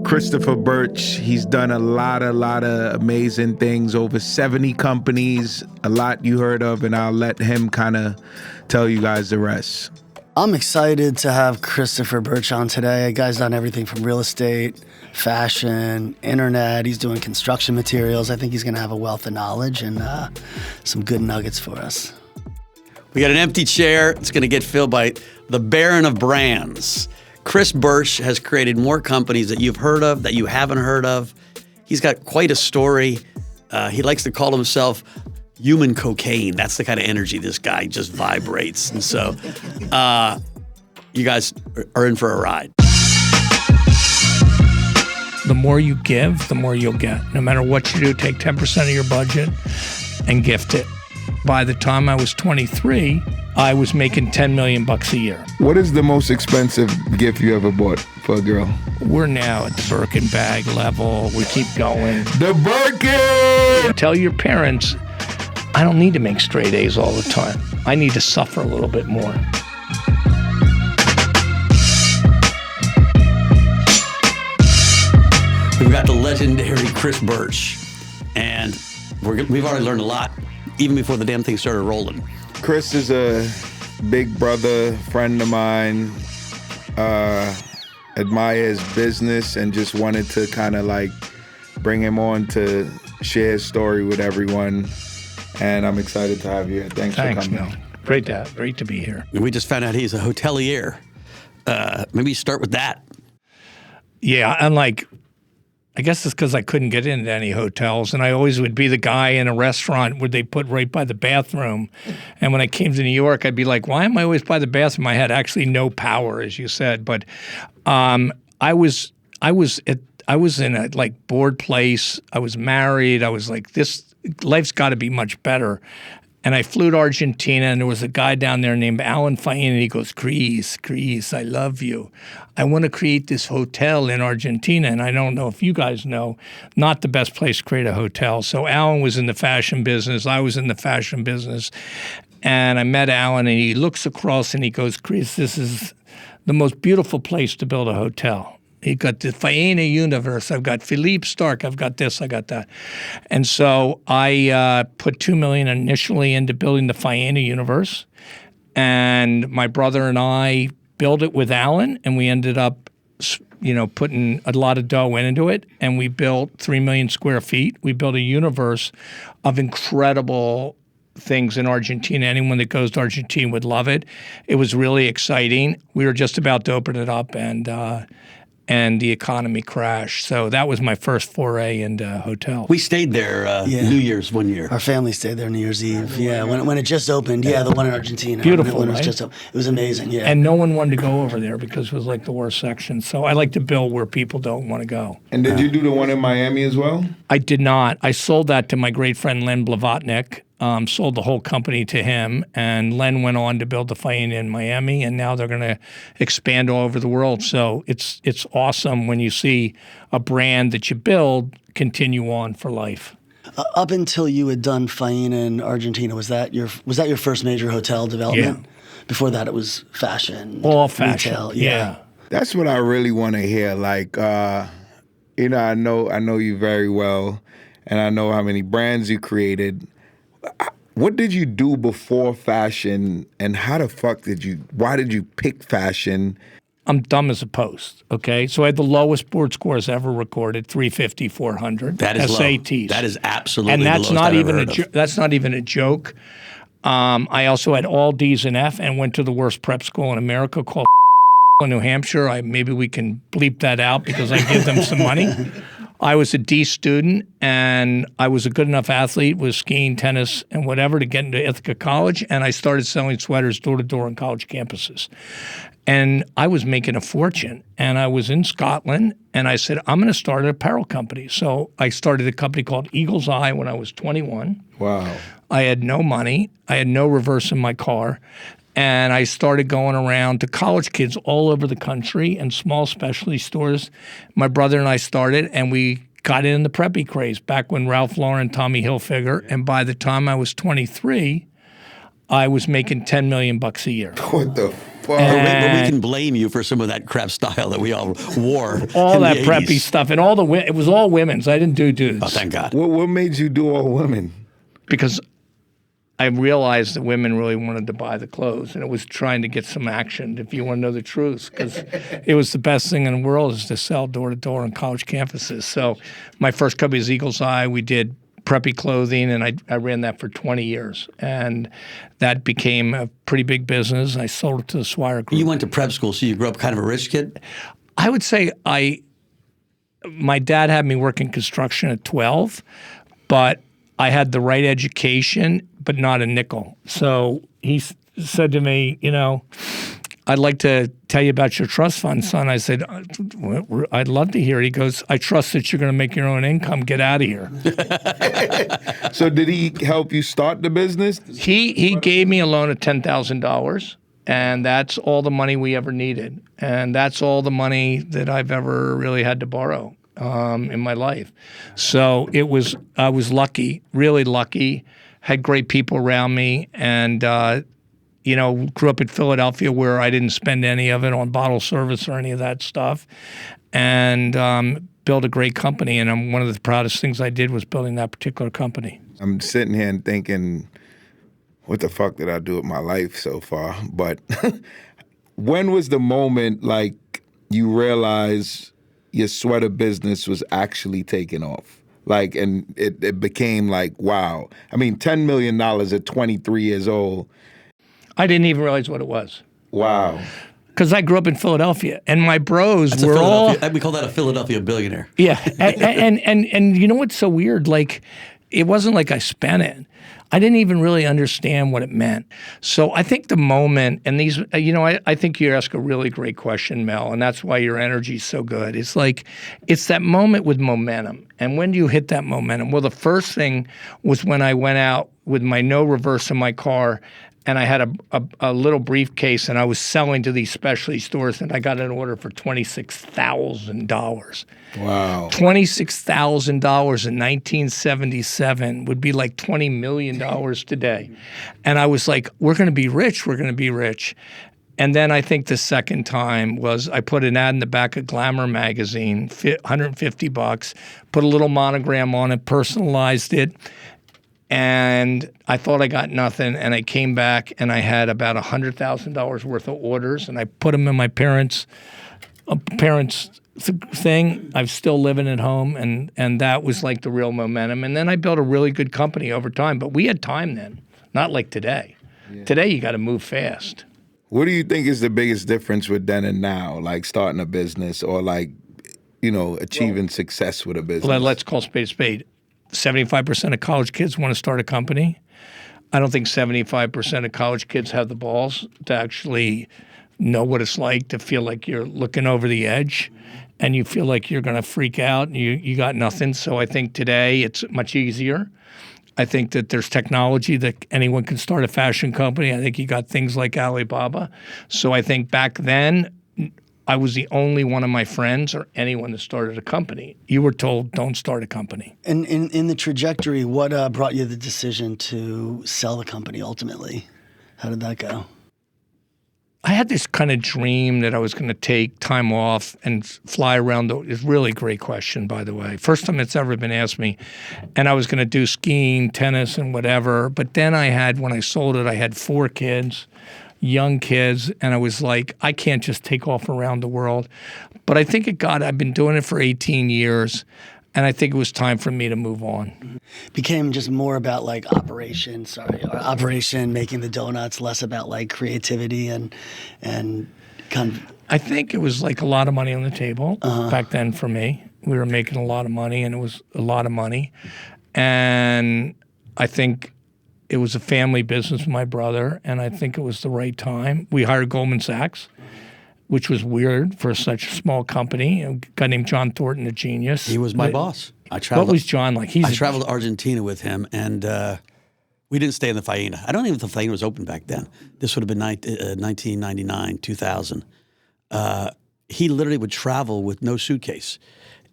Christopher Burch, he's done a lot of amazing things, over 70 companies, a lot you heard of, and I'll let him kind of tell you guys the rest. I'm excited to have Christopher Burch on today. The guy's done everything from real estate, fashion, internet. He's doing construction materials. I think he's going to have a wealth of knowledge and some good nuggets for us. We got an empty chair. It's going to get filled by the Baron of Brands. Chris Burch has created more companies that you've heard of, that you haven't heard of. He's got quite a story. He likes to call himself human cocaine. That's the kind of energy this guy just vibrates. And so you guys are in for a ride. The more you give, the more you'll get. No matter what you do, take 10% of your budget and gift it. By the time I was 23, I was making $10 million a year. What is the most expensive gift you ever bought for a girl? We're now at the Birkin bag level. We keep going. The Birkin! Tell your parents, I don't need to make straight A's all the time. I need to suffer a little bit more. We've got the legendary Chris Burch, and we've already learned a lot, even before the damn thing started rolling. Chris is a big brother, friend of mine, admire his business, and just wanted to kind of like bring him on to share his story with everyone. And I'm excited to have you here. Thanks for coming. Mel. Great to be here. We just found out he's a hotelier. Maybe start with that. Yeah, I guess it's because I couldn't get into any hotels, and I always would be the guy in a restaurant where they put right by the bathroom. And when I came to New York, I'd be like, why am I always by the bathroom? I had actually no power, as you said. But I was in a like bored place. I was married. I was like, this life's got to be much better. And I flew to Argentina, and there was a guy down there named Alan Fain, and he goes, Chris, I love you. I want to create this hotel in Argentina, and I don't know if you guys know, not the best place to create a hotel. So Alan was in the fashion business. I was in the fashion business. And I met Alan, and he looks across, and he goes, Chris, this is the most beautiful place to build a hotel. He got the Faena universe. I've got Philippe Stark. I've got this. I got that. And so I put $2 million initially into building the Faena universe. And my brother and I built it with Alan, and we ended up, putting a lot of dough into it. And we built 3 million square feet. We built a universe of incredible things in Argentina. Anyone that goes to Argentina would love it. It was really exciting. We were just about to open it up, and the economy crashed. So that was my first foray into hotels. We stayed there New Year's one year. Our family stayed there New Year's Eve. Yeah, when it just opened. Yeah, the one in Argentina. Beautiful, when it right? was just opened. It was amazing, yeah. And no one wanted to go over there because it was like the worst section. So I like to build where people don't want to go. And did you do the one in Miami as well? I did not. I sold that to my great friend Len Blavatnik. Sold the whole company to him, and Len went on to build the Faena in Miami, and now they're going to expand all over the world. So it's awesome when you see a brand that you build continue on for life. Up until you had done Faena in Argentina, was that your first major hotel development? Yeah. Before that, it was fashion, all fashion. Retail. Yeah. That's what I really want to hear. Like, I know you very well, and I know how many brands you created. What did you do before fashion, and why did you pick fashion? I'm dumb as a post, okay? So I had the lowest board scores ever recorded, 350, 400. That is SATs. Low. That is absolutely and that's the lowest not I've even ever heard of. That's not even a joke. I also had all D's and F and went to the worst prep school in America called in New Hampshire. Maybe we can bleep that out because I give them some money. I was a D student, and I was a good enough athlete with skiing, tennis, and whatever to get into Ithaca College, and I started selling sweaters door-to-door on college campuses. And I was making a fortune, and I was in Scotland, and I said, I'm going to start an apparel company. So I started a company called Eagle's Eye when I was 21. Wow. I had no money. I had no reverse in my car. And I started going around to college kids all over the country and small specialty stores. My brother and I started, and we got in the preppy craze back when Ralph Lauren, Tommy Hilfiger. And by the time I was 23, I was making $10 million a year. What the Fuck. But we can blame you for some of that crap style that we all wore. All in that the preppy 80s. stuff, and it was all women's. I didn't do dudes. Oh, thank God. What made you do all women? Because I realized that women really wanted to buy the clothes, and it was trying to get some action, if you want to know the truth, because it was the best thing in the world is to sell door-to-door on college campuses. So my first company was Eagle's Eye. We did preppy clothing, and I ran that for 20 years. And that became a pretty big business. I sold it to the Swire Group. You went to prep school, so you grew up kind of a rich kid? I would say my dad had me work in construction at 12, but I had the right education, but not a nickel. So he said to me, I'd like to tell you about your trust fund, son. I said, I'd love to hear it. He goes, I trust that you're going to make your own income. Get out of here. So did he help you start the business? He gave me a loan of $10,000, and that's all the money we ever needed. And that's all the money that I've ever really had to borrow in my life. So I was lucky, really lucky, had great people around me, and grew up in Philadelphia where I didn't spend any of it on bottle service or any of that stuff, and built a great company. And one of the proudest things I did was building that particular company. I'm sitting here and thinking, what the fuck did I do with my life so far? But when was the moment like you realized your sweater business was actually taking off? Like, and it became like, wow. I mean, $10 million at 23 years old. I didn't even realize what it was. Wow. Because I grew up in Philadelphia, and my bros were all... We call that a Philadelphia billionaire. Yeah, and you know what's so weird? Like, it wasn't like I spent it. I didn't even really understand what it meant. So I think the moment, and these, I think you ask a really great question, Mel, and that's why your energy's so good. It's like, it's that moment with momentum. And when do you hit that momentum? Well, the first thing was when I went out with my no reverse in my car, and I had a little briefcase, and I was selling to these specialty stores, and I got an order for $26,000. Wow. $26,000 in 1977 would be like $20 million today. And I was like, we're going to be rich. We're going to be rich. And then I think the second time was I put an ad in the back of Glamour magazine, $150, put a little monogram on it, personalized it. And I thought I got nothing, and I came back, and I had about $100,000 worth of orders, and I put them in my parents' thing. I'm still living at home, and that was like the real momentum. And then I built a really good company over time, but we had time then, not like today. Yeah. Today, you got to move fast. What do you think is the biggest difference with then and now, like starting a business or like, achieving success with a business? Let's call spade a spade. 75% of college kids want to start a company. I don't think 75% of college kids have the balls to actually know what it's like to feel like you're looking over the edge and you feel like you're going to freak out and you got nothing. So I think today it's much easier. I think that there's technology that anyone can start a fashion company. I think you got things like Alibaba. So I think back then, I was the only one of my friends or anyone that started a company. You were told, don't start a company. And in the trajectory, what brought you the decision to sell the company ultimately? How did that go? I had this kind of dream that I was going to take time off and fly around. It's a really great question, by the way. First time it's ever been asked me. And I was going to do skiing, tennis, and whatever. But then when I sold it, I had 4 kids. Young kids, and I was like, I can't just take off around the world. But I think I've been doing it for 18 years, and I think it was time for me to move on. Became just more about like operation, making the donuts, less about like creativity and kind of. I think it was like a lot of money on the table back then for me. We were making a lot of money, and it was a lot of money. And I think it was a family business with my brother, and I think it was the right time. We hired Goldman Sachs, which was weird for such a small company. A guy named John Thornton, a genius. He was my boss. What was John like? I traveled to Argentina with him, and we didn't stay in the Faena. I don't even think the Faena was open back then. This would have been 1999, 2000. He literally would travel with no suitcase.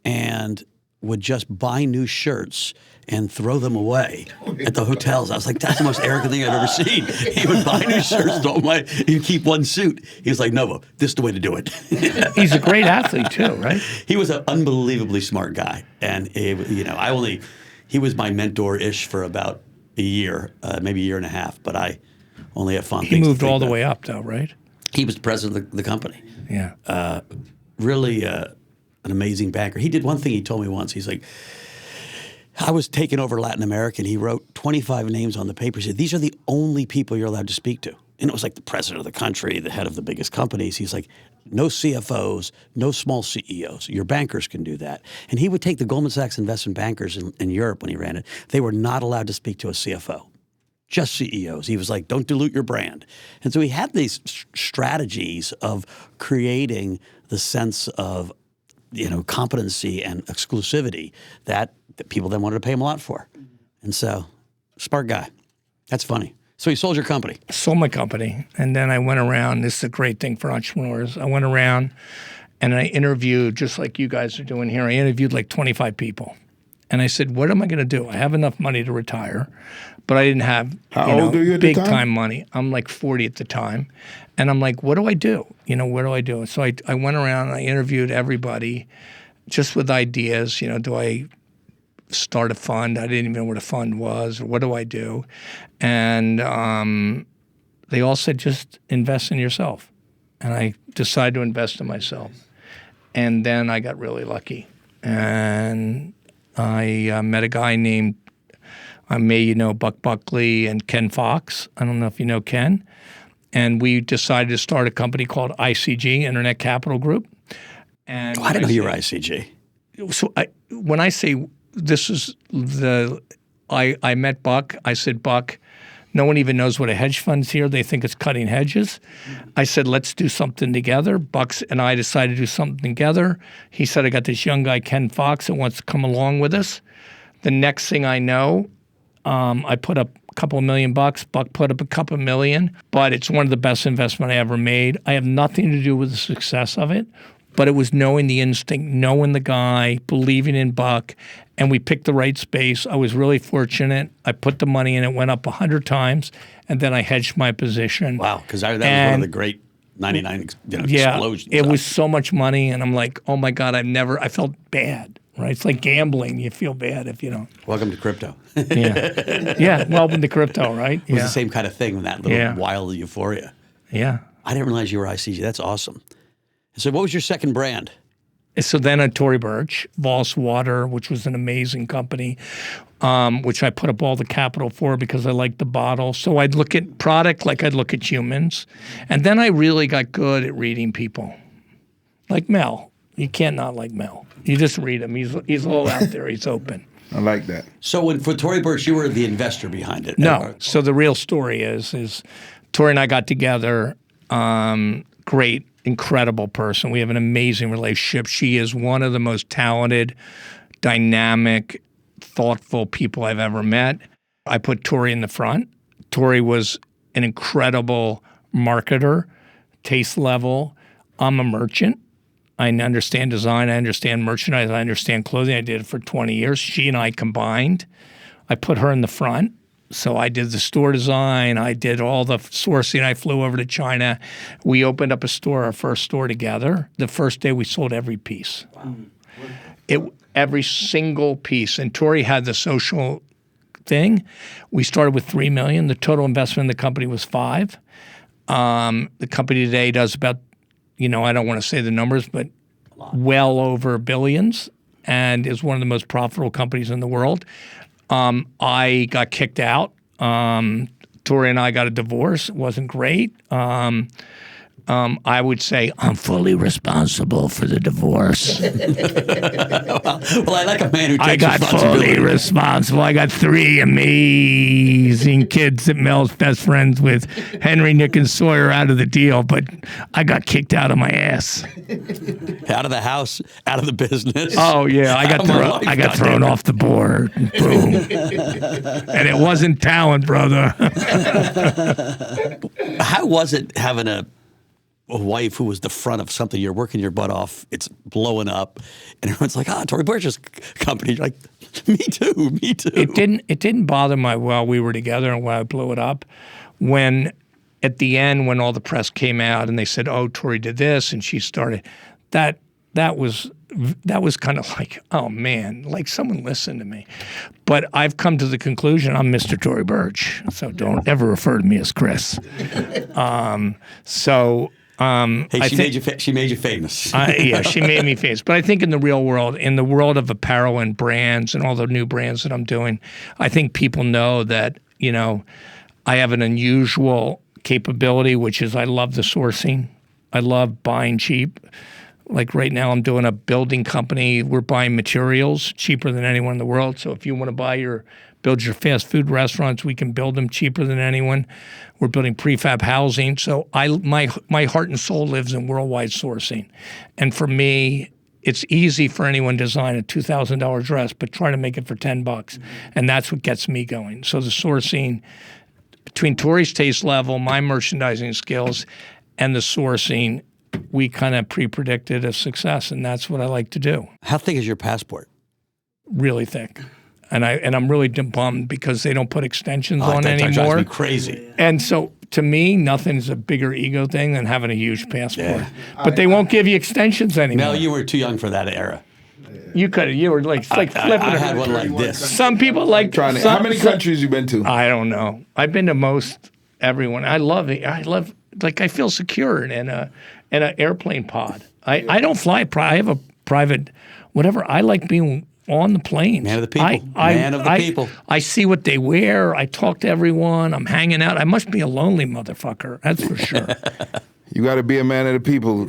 And would just buy new shirts and throw them away at the hotels. I was like, that's the most arrogant thing I've ever seen. He would buy new shirts, throw them away, he'd keep one suit. He was like, no, this is the way to do it. He's a great athlete too, right? He was an unbelievably smart guy. And, he was my mentor-ish for about a year, maybe a year and a half, but I only have fond things He to moved think all the about. way up though, right? He was the president of the company. Yeah. Really an amazing banker. He did one thing he told me once. He's like, I was taking over Latin America, and he wrote 25 names on the paper. He said, these are the only people you're allowed to speak to. And it was like the president of the country, the head of the biggest companies. He's like, no CFOs, no small CEOs. Your bankers can do that. And he would take the Goldman Sachs investment bankers in Europe when he ran it. They were not allowed to speak to a CFO, just CEOs. He was like, don't dilute your brand. And so he had these strategies of creating the sense of competency and exclusivity that people then wanted to pay him a lot for. And so, smart guy. That's funny. So he sold your company. Sold my company. And then I went around. This is a great thing for entrepreneurs. I went around and I interviewed, just like you guys are doing here, I interviewed like 25 people. And I said, what am I going to do? I have enough money to retire, but I didn't have old are you at the big time? time money. I'm like 40 at the time. And I'm like, what do I do? What do I do? So I went around and I interviewed everybody just with ideas. Do I start a fund? I didn't even know what a fund was. Or what do I do? And they all said, just invest in yourself. And I decided to invest in myself. And then I got really lucky. And I met a guy named, Buck Buckley and Ken Fox. I don't know if you know Ken. And we decided to start a company called ICG, Internet Capital Group. And I didn't know you were ICG. So when I say this is I met Buck, I said, Buck, no one even knows what a hedge fund's here. They think it's cutting hedges. I said, let's do something together. Buck and I decided to do something together. He said, I got this young guy, Ken Fox, that wants to come along with us. The next thing I know, I put up a couple of $1 million. Buck put up a couple of $1 million, but it's one of the best investments I ever made. I have nothing to do with the success of it, but it was knowing the instinct, knowing the guy, believing in Buck, and we picked the right space. I was really fortunate. I put the money in, it went up 100 times, and then I hedged my position. Wow, because that was one of the great 99 explosions. It was so much money, and I'm like, oh my God, I felt bad, right? It's like gambling. You feel bad if you don't. Welcome to crypto. Yeah, welcome to crypto, right? It was the same kind of thing, that little wild euphoria. Yeah. I didn't realize you were ICG. That's awesome. So what was your second brand? So then at Tory Burch, Voss Water, which was an amazing company, which I put up all the capital for because I liked the bottle. So I'd look at product like I'd look at humans. And then I really got good at reading people. Like Mel. You can't not like Mel. You just read him. He's all out there. He's open. I like that. So for Tory Burch, you were the investor behind it. No. So the real story is Tory and I got together. Great, incredible person. We have an amazing relationship. She is one of the most talented, dynamic, thoughtful people I've ever met. I put Tory in the front. Tory was an incredible marketer, taste level. I'm a merchant. I understand design. I understand merchandise. I understand clothing. I did it for 20 years. She and I combined. I put her in the front. So I did the store design. I did all the sourcing. I flew over to China. We opened up our first store together. The first day we sold every piece. Wow. Every single piece. And Tory had the social thing. We started with $3 million. The total investment in the company was $5 million. The company today does about, I don't want to say the numbers, but well over billions, and is one of the most profitable companies in the world. I got kicked out. Tory and I got a divorce. It wasn't great. I would say I'm fully responsible for the divorce. Well, I like a man who takes I got responsibility. fully responsible. I got 3 amazing kids that Mel's best friends with. Henry, Nick, and Sawyer out of the deal, but I got kicked out of my ass. Out of the house, out of the business. Oh yeah, I Out of my life, I got goddamn thrown it. off the board. Boom. And it wasn't talent, brother. How was it having a a wife who was the front of something. You're working your butt off. It's blowing up, and everyone's like, Tory Burch's company. You're like, me too. It didn't bother me while we were together and when I blew it up. When at the end, when all the press came out and they said, "Oh, Tory did this," and she started, that was kind of like, oh man, like someone listened to me. But I've come to the conclusion I'm Mr. Tory Burch, so don't ever refer to me as Chris. Hey, she made you famous. Yeah, she made me famous. But I think in the real world, in the world of apparel and brands and all the new brands that I'm doing, I think people know that, I have an unusual capability, which is I love the sourcing. I love buying cheap. Like right now I'm doing a building company. We're buying materials cheaper than anyone in the world. So if you want to build your fast food restaurants, we can build them cheaper than anyone. We're building prefab housing. So my heart and soul lives in worldwide sourcing. And for me, it's easy for anyone to design a $2,000 dress, but try to make it for $10. Mm-hmm. And that's what gets me going. So the sourcing between Tory's taste level, my merchandising skills, and the sourcing, we kind of pre-predicted a success, and that's what I like to do. How thick is your passport? Really thick. And I'm really bummed because they don't put extensions on that anymore. That drives me crazy. And so to me, nothing's a bigger ego thing than having a huge passport. Yeah. But they won't give you extensions anymore. No, you were too young for that era. You were like flipping. I had one like this. Some people like trying to. How many countries you been to? I don't know. I've been to most everyone. I love it. I feel secure in an airplane pod. I don't fly. I have a private, whatever. I like being on the planes. Man of the people. Man of the people. I see what they wear. I talk to everyone. I'm hanging out. I must be a lonely motherfucker. That's for sure. You got to be a man of the people.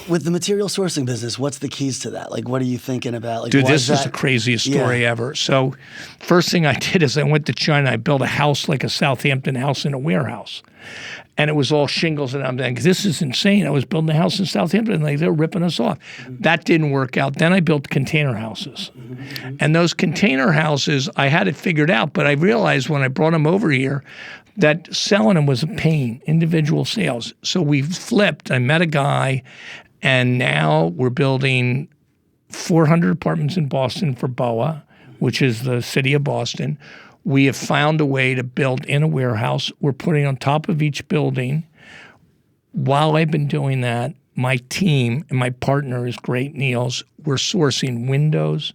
With the material sourcing business, what's the keys to that? Like, what are you thinking about? Like, dude, this is the craziest story ever. So first thing I did is I went to China. I built a house like a Southampton house in a warehouse. And it was all shingles, and I'm like, this is insane. I was building a house in Southampton, and they were ripping us off. Mm-hmm. That didn't work out. Then I built container houses. Mm-hmm. And those container houses, I had it figured out, but I realized when I brought them over here that selling them was a pain, individual sales. So we flipped. I met a guy, and now we're building 400 apartments in Boston for BOA, which is the city of Boston. We have found a way to build in a warehouse. We're putting on top of each building. While I've been doing that, my team and my partner is great, Niels. We're sourcing windows.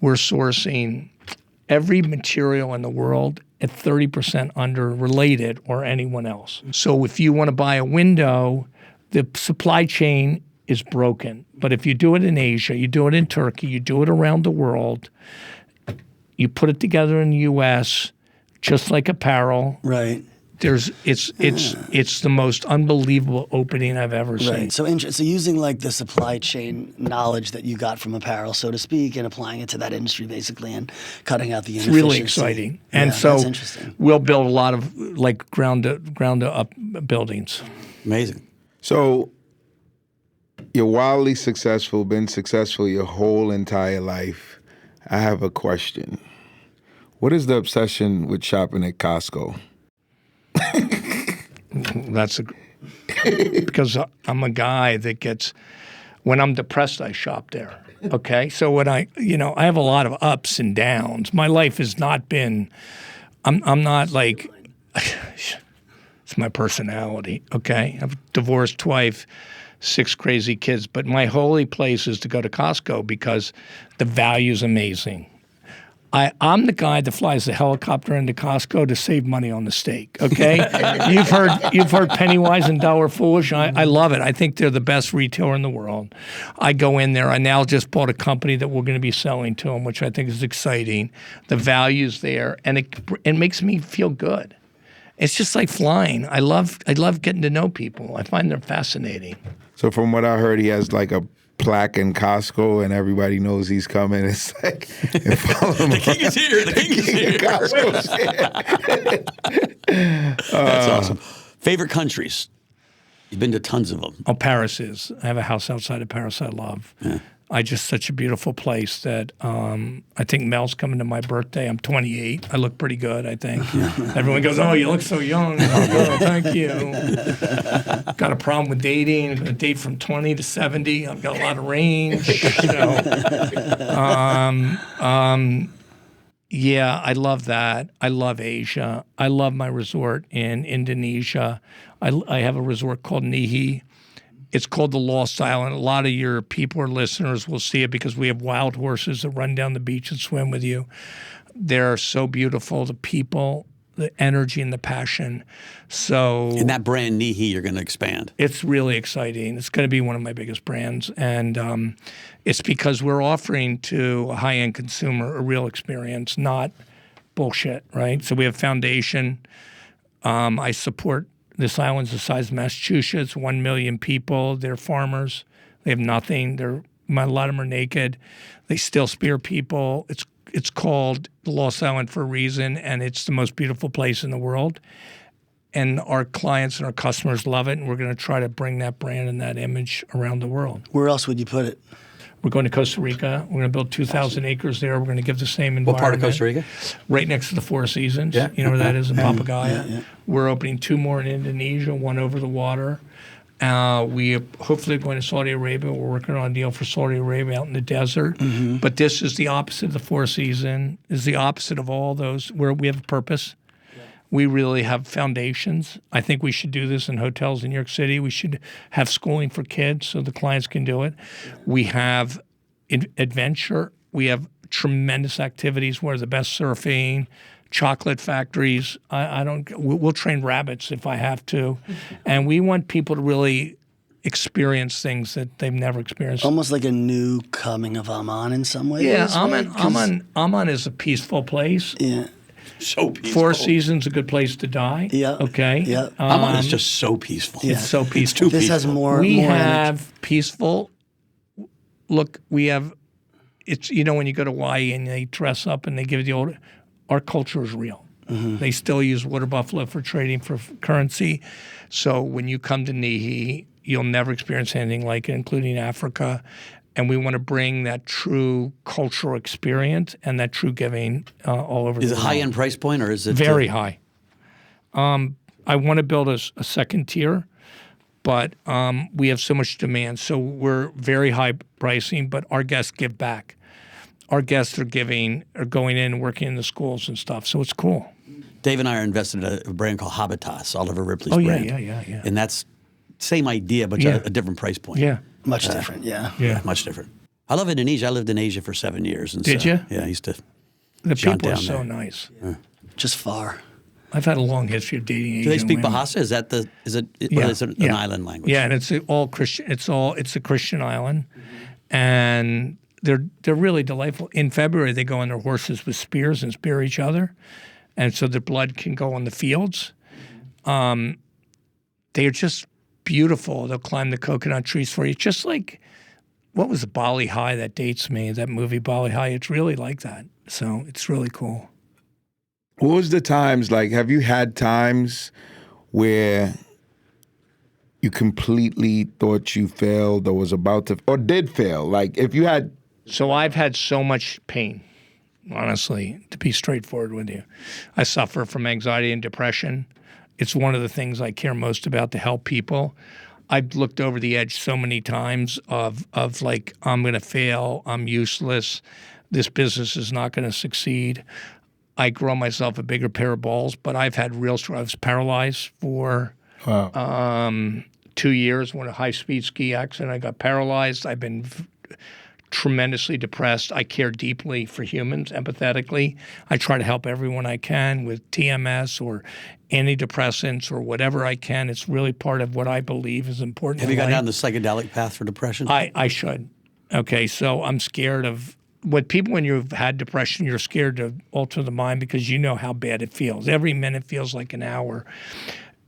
We're sourcing every material in the world at 30% under related or anyone else. So if you want to buy a window, the supply chain is broken. But if you do it in Asia, you do it in Turkey, you do it around the world, you put it together in the U.S., just like apparel. Right. It's the most unbelievable opening I've ever seen. Right. So using like the supply chain knowledge that you got from apparel, so to speak, and applying it to that industry basically, and cutting out the inefficiency. It's really exciting. And so we'll build a lot of like ground up buildings. Amazing. So you're wildly successful, been successful your whole entire life. I have a question. What is the obsession with shopping at Costco? Because I'm a guy that when I'm depressed, I shop there. Okay, so when I have a lot of ups and downs. My life has not been. I'm not like. It's my personality. Okay, I've divorced twice, 6 crazy kids, but my holy place is to go to Costco because the value's amazing. I'm the guy that flies the helicopter into Costco to save money on the steak. Okay, you've heard penny wise and dollar foolish. I love it. I think they're the best retailer in the world. I go in there. I now just bought a company that we're going to be selling to them, which I think is exciting. The value's there, and it makes me feel good. It's just like flying. I love getting to know people. I find them fascinating. So from what I heard, he has like a plaque in Costco, and everybody knows he's coming. It's like, the king is here. The king is here. That's awesome. Favorite countries? You've been to tons of them. Oh, Paris is. I have a house outside of Paris I love. Yeah. just such a beautiful place that I think Mel's coming to my birthday. I'm 28. I look pretty good, I think. Everyone goes, "Oh, you look so young." Oh, thank you. Got a problem with dating. I'm going to date from 20 to 70. I've got a lot of range. Yeah, I love that. I love Asia. I love my resort in Indonesia. I have a resort called Nihi. It's called the Lost Island. A lot of your people or listeners will see it because we have wild horses that run down the beach and swim with you. They're so beautiful. The people, the energy, and the passion. So In that brand Nihi, you're going to expand. it's really exciting. It's going to be one of my biggest brands. And it's because we're offering to a high-end consumer a real experience, not bullshit, right? So we have foundation. I support this island's the size of Massachusetts, 1 million people. They're farmers. They have nothing. A lot of them are naked. They still spear people. It's called the Lost Island for a reason, and it's the most beautiful place in the world. And our clients and our customers love it, and we're going to try to bring that brand and that image around the world. Where else would you put it? We're going to Costa Rica. We're going to build 2,000 acres there. We're going to give the same environment. What part of Costa Rica? Right next to the Four Seasons. Yeah. You know where that is in Papagayo. Yeah. We're opening 2 more in Indonesia, 1 over the water. We are hopefully going to Saudi Arabia. We're working on a deal for Saudi Arabia out in the desert. But this is the opposite of the Four Seasons. Is the opposite of all those where we have a purpose. We really have foundations. I think we should do this in hotels in New York City. We should have schooling for kids so the clients can do it. We have adventure. We have tremendous activities where the best surfing, chocolate factories. We'll train rabbits if I have to. And we want people to really experience things that they've never experienced. Almost like a new coming of Amman in some ways. Yeah, right? 'Cause- Amman is a peaceful place. Yeah. So peaceful. Four Seasons a good place to die. Yeah. Okay. Yeah. Amman is just so peaceful. Yeah. It's so peaceful. This has more. We more have peaceful. Look, we have. It's when you go to Hawaii and they dress up and they give you the old. Our culture is real. They still use water buffalo for trading for currency. So when you come to Nihi, you'll never experience anything like it, including Africa. And we want to bring that true cultural experience and that true giving all over Is the it world. high-end price point or is it Very high. I want to build a second tier, but we have so much demand. So we're very high pricing, but our guests give back. Our guests are going in and working in the schools and stuff. So it's cool. Dave and I are invested in a brand called Habitas, Oliver Ripley's Oh, yeah, brand. yeah. And that's same idea, but Yeah. a different price point. Yeah. Much different. Yeah. Yeah. Much different. I love Indonesia. I lived in Asia for 7 years. And Did so, you? Yeah, I used to. The Jaunt people are down so there. nice. Just far. I've had a long history of dating Asian Do they speak women. Bahasa? Is that Yeah, or is it an island language? Yeah, and it's all Christian. It's a Christian island, and they're really delightful. In February, they go on their horses with spears and spear each other, and so the blood can go on the fields. They are just beautiful. They'll climb the coconut trees for you, just like what was Bali High that dates me? That movie Bali High. It's really like that. So it's really cool. What was the times like? Have you had times where you completely thought you failed or was about to or did fail? Like if you had. So I've had so much pain, honestly, to be straightforward with you. I suffer from anxiety and depression. It's one of the things I care most about to help people. I've looked over the edge so many times of like, I'm going to fail, I'm useless, this business is not going to succeed. I grow myself a bigger pair of balls, but I've had real struggles. I was paralyzed for 2 years when a high-speed ski accident. I got paralyzed. I've been tremendously depressed. I care deeply for humans, empathetically. I try to help everyone I can with TMS or antidepressants or whatever I can. It's really part of what I believe is important. Have in you gone life. down the psychedelic path for depression? I should. Okay, so I'm scared of what people, when you've had depression, you're scared to alter the mind because you know how bad it feels. Every minute feels like an hour.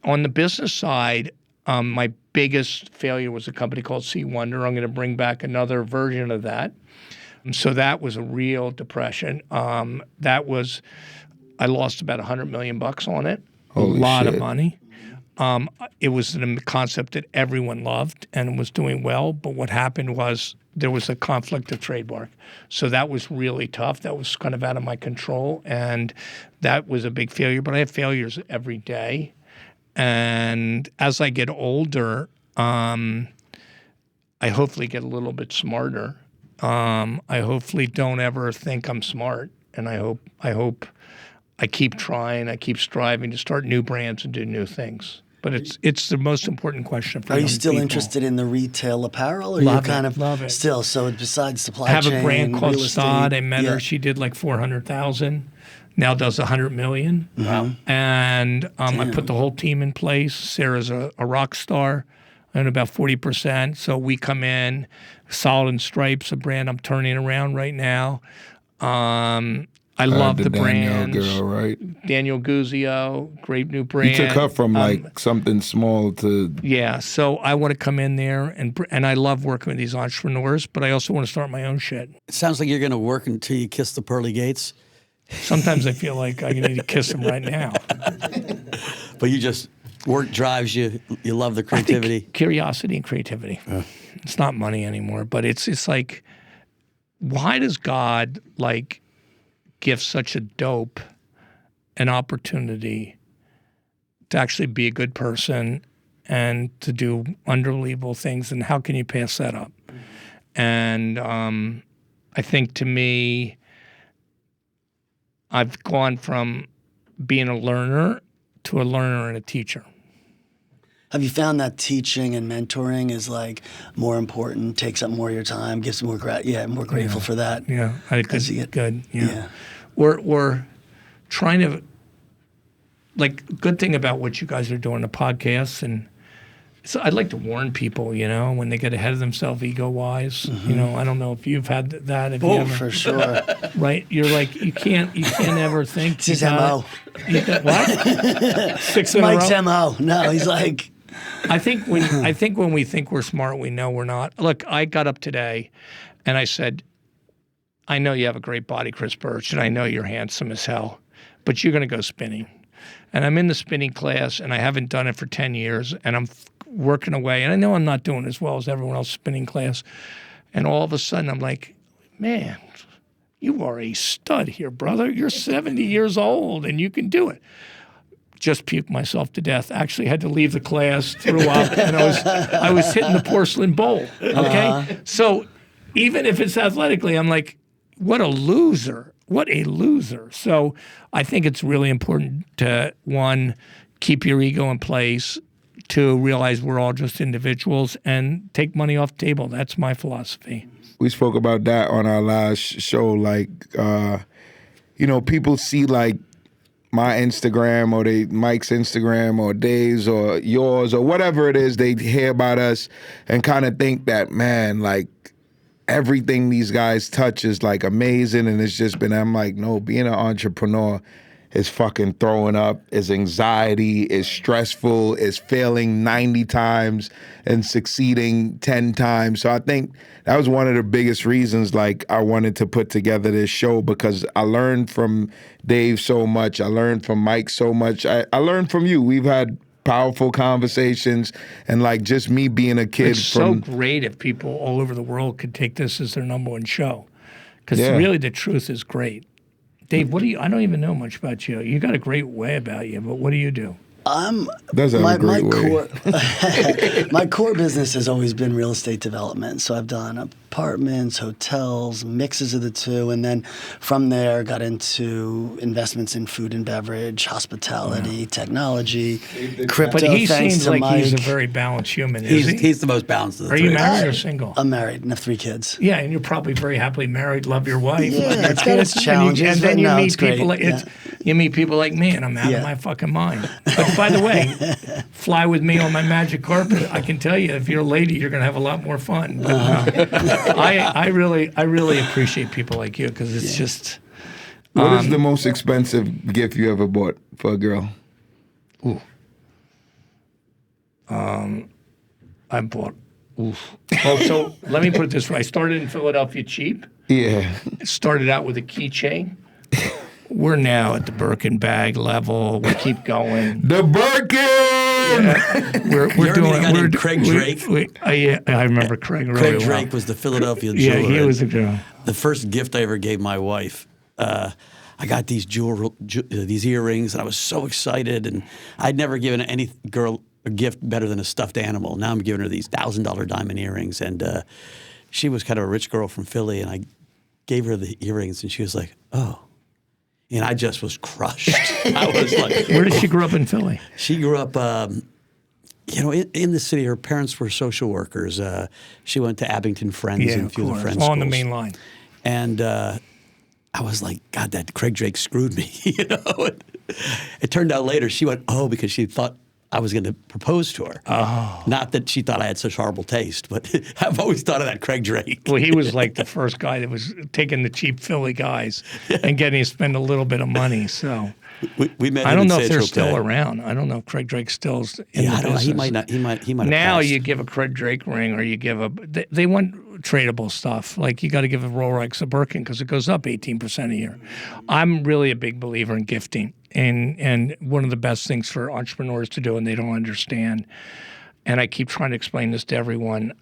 On the business side, my biggest failure was a company called Sea Wonder. I'm going to bring back another version of that. So that was a real depression. I lost about $100 million on it. Holy a lot shit. of money. it was a concept that everyone loved and was doing well. But what happened was there was a conflict of trademark. So that was really tough. That was kind of out of my control. And that was a big failure. But I have failures every day. And as I get older, I hopefully get a little bit smarter. I hopefully don't ever think I'm smart. And I hope I keep trying, I keep striving to start new brands and do new things. But it's the most important question for Are young you still people. interested in the retail apparel, or Love you kind it, of love it. still? So besides supply I have chain, a brand called real estate, Sod. I met yeah. her. She did like 400,000. Now does 100 million. Wow. And I put the whole team in place. Sarah's a rock star. I own about 40%. So we come in. Solid and Stripes, a brand I'm turning around right now. I love the brand. Girl, right? Daniel Guzio, great new brand. You took her from like something small to Yeah, so I want to come in there and I love working with these entrepreneurs, but I also want to start my own shit. It sounds like you're going to work until you kiss the pearly gates. Sometimes I feel like I need to kiss them right now. But you just, work drives you. You love the creativity. Curiosity and creativity. It's not money anymore, but it's like, why does God like give such a dope an opportunity to actually be a good person and to do unbelievable things, and how can you pass that up? And I think to me, I've gone from being a learner to a learner and a teacher. Have you found that teaching and mentoring is like more important, takes up more of your time, gives more more grateful for that? Yeah, I As you get- good. Yeah. We're trying to, like, good thing about what you guys are doing, the podcasts, and so I'd like to warn people, when they get ahead of themselves ego-wise. I don't know if you've had that. If you ever, For sure. right? You're like, you can't ever think. It's his you MO. What? 6 in a Mike's row? MO. No, he's like, I think when we think we're smart, we know we're not. Look, I got up today and I said, I know you have a great body, Chris Burch, and I know you're handsome as hell, but you're going to go spinning. And I'm in the spinning class, and I haven't done it for 10 years, and I'm working away. And I know I'm not doing as well as everyone else spinning class. And all of a sudden, I'm like, man, you are a stud here, brother. You're 70 years old, and you can do it. Just puked myself to death. Actually had to leave the class, threw up, and I was hitting the porcelain bowl, okay? So even if it's athletically, I'm like, what a loser. What a loser. So I think it's really important to, one, keep your ego in place, two, realize we're all just individuals, and take money off the table. That's my philosophy. we spoke about that on our last show. Like, people see like my Instagram or Mike's Instagram or Dave's or yours or whatever it is. They hear about us and kind of think that, man, like everything these guys touch is like amazing. And it's just been, I'm like, no, being an entrepreneur is fucking throwing up, is anxiety, is stressful, is failing 90 times and succeeding 10 times. So I think that was one of the biggest reasons like I wanted to put together this show, because I learned from Dave so much. I learned from Mike so much. I learned from you. We've had powerful conversations, and like just me being a kid It's so great if people all over the world could take this as their number one show, because really the truth is great. Dave, what do you? I don't even know much about you. You got a great way about you, but what do you do? My core business has always been real estate development. So I've done apartments, hotels, mixes of the two, and then from there got into investments in food and beverage, hospitality, technology, crypto. But he thanks seems to like Mike. he's a very balanced human. Is he? He's the most balanced of the Are three. you married or single? I'm married and have 3 kids. Yeah, and you're probably very happily married. Love your wife. Yeah, love your it's got its kids, challenges, and then but you no, meet it's people great, like you meet people like me, and I'm out of my fucking mind. But by the way, fly with me on my magic carpet. I can tell you, if you're a lady, you're going to have a lot more fun. But I really appreciate people like you, because it's just. What is the most expensive gift you ever bought for a girl? Ooh. I bought. Oof. Oh, so let me put it this way. I started in Philadelphia cheap. Yeah. Started out with a keychain. We're now at the Birkin bag level. We keep going. The Birkin! You ever meet a guy named Craig Drake? Yeah, I remember Craig really Craig well. Drake was the Philadelphia Yeah, jeweler. he was a girl. The first gift I ever gave my wife, I got these these earrings, and I was so excited. And I'd never given any girl a gift better than a stuffed animal. Now I'm giving her these $1,000 diamond earrings, and she was kind of a rich girl from Philly, and I gave her the earrings, and she was like, "Oh." And I just was crushed. I was like, Where did she grow up in Philly? She grew up, in the city. Her parents were social workers. She went to Abington Friends and a few of the Friends all schools. on the main line. And I was like, God, that Craig Drake screwed me. It turned out later she went, oh, because she thought I was going to propose to her. Oh. Not that she thought I had such horrible taste, but I've always thought of that Craig Drake. Well, he was like the first guy that was taking the cheap Philly guys and getting to spend a little bit of money. So we met. I don't know in if they're Central still Pay. around. I don't know if Craig Drake still's in the I don't know. business. He might not. He might. Have Now passed. you give a Craig Drake ring, or you give they want tradable stuff. Like you got to give a Rolex a Birkin because it goes up 18% a year. I'm really a big believer in gifting, and one of the best things for entrepreneurs to do, and they don't understand. And I keep trying to explain this to everyone.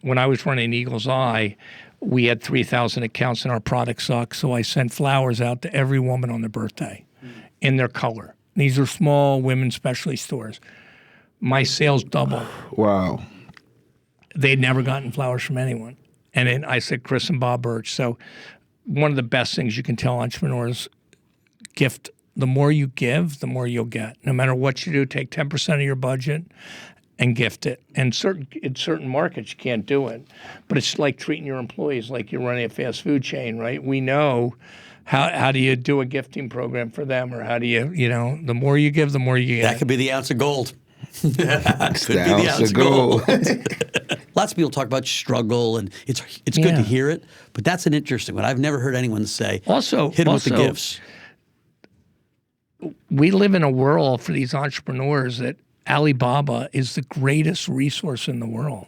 When I was running Eagle's Eye, we had 3,000 accounts and our product sucked. So I sent flowers out to every woman on their birthday in their color. These are small women's specialty stores. My sales doubled. Wow. They'd never gotten flowers from anyone. And then I said, Chris and Bob Burch. So one of the best things you can tell entrepreneurs, gift. The more you give, the more you'll get. No matter what you do, take 10% of your budget and gift it. And in certain markets, you can't do it. But it's like treating your employees like you're running a fast food chain, right? We know how do you do a gifting program for them, or how do you, the more you give, the more you get. That could be the ounce of gold. Could be The ounce of gold. Lots of people talk about struggle, and it's good to hear it, but that's an interesting one. I've never heard anyone say, hit them with the gifts. We live in a world for these entrepreneurs that Alibaba is the greatest resource in the world.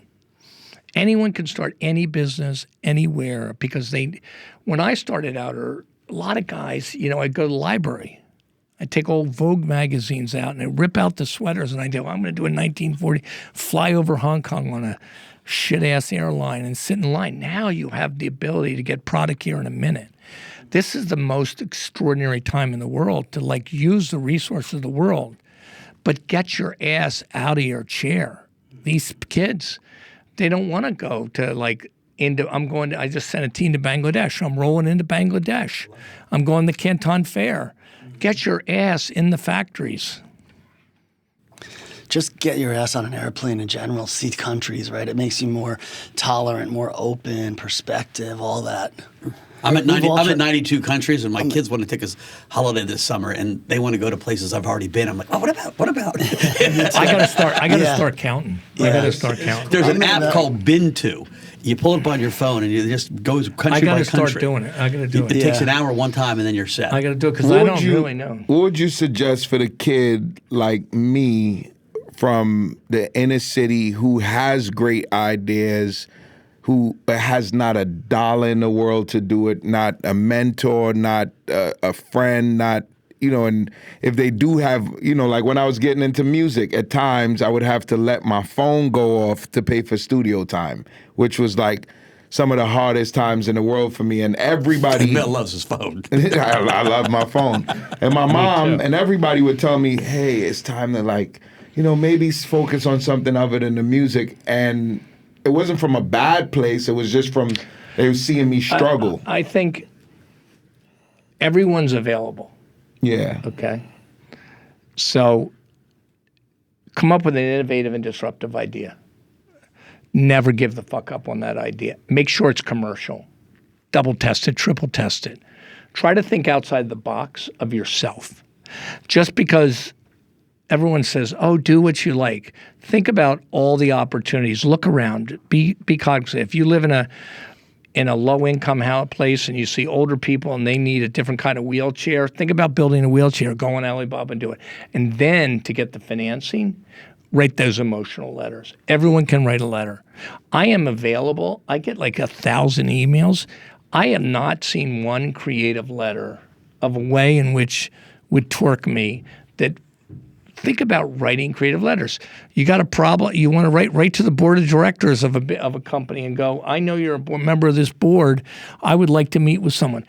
Anyone can start any business anywhere because when I started out, a lot of guys, I'd go to the library. I'd take old Vogue magazines out and I'd rip out the sweaters and I'd go, I'm going to do a 1940, fly over Hong Kong on a shit-ass airline and sit in line. Now you have the ability to get product here in a minute. This is the most extraordinary time in the world to use the resources of the world, but get your ass out of your chair. These kids, they don't want to go to I just sent a team to Bangladesh. I'm rolling into Bangladesh. I'm going to Canton Fair. Get your ass in the factories. Just get your ass on an airplane in general, see countries, right? It makes you more tolerant, more open, perspective, all that. I'm at 92 countries, and my kids want to take us holiday this summer, and they want to go to places I've already been. I'm like, oh, what about? I got to start counting. Yeah. I got to start counting. There's an app called Been To. You pull it up on your phone, and you just go country by country. I got to start doing it. I got to do it. It takes an hour one time, and then you're set. I got to do it because I don't really know. What would you suggest for the kid like me from the inner city who has great ideas, who has not a dollar in the world to do it, not a mentor, not a friend, not, and if they do have, like when I was getting into music, at times I would have to let my phone go off to pay for studio time, which was like some of the hardest times in the world for me. And everybody... Bill loves his phone. I love my phone. And my mom and everybody would tell me, hey, it's time to maybe focus on something other than the music. And it wasn't from a bad place. It was just from they were seeing me struggle. I think everyone's available. Yeah. Okay. So come up with an innovative and disruptive idea. Never give the fuck up on that idea. Make sure it's commercial. Double test it, triple test it. Try to think outside the box of yourself. Just because everyone says, oh, do what you like. Think about all the opportunities. Look around. Be cognizant. If you live in a low-income place and you see older people and they need a different kind of wheelchair, think about building a wheelchair. Go on Alibaba and do it. And then to get the financing, write those emotional letters. Everyone can write a letter. I am available. I get 1,000 emails. I have not seen one creative letter of a way in which would torque me that Think about writing creative letters. You got a problem. You want to write right to the board of directors of a company and go, I know you're a member of this board. I would like to meet with someone.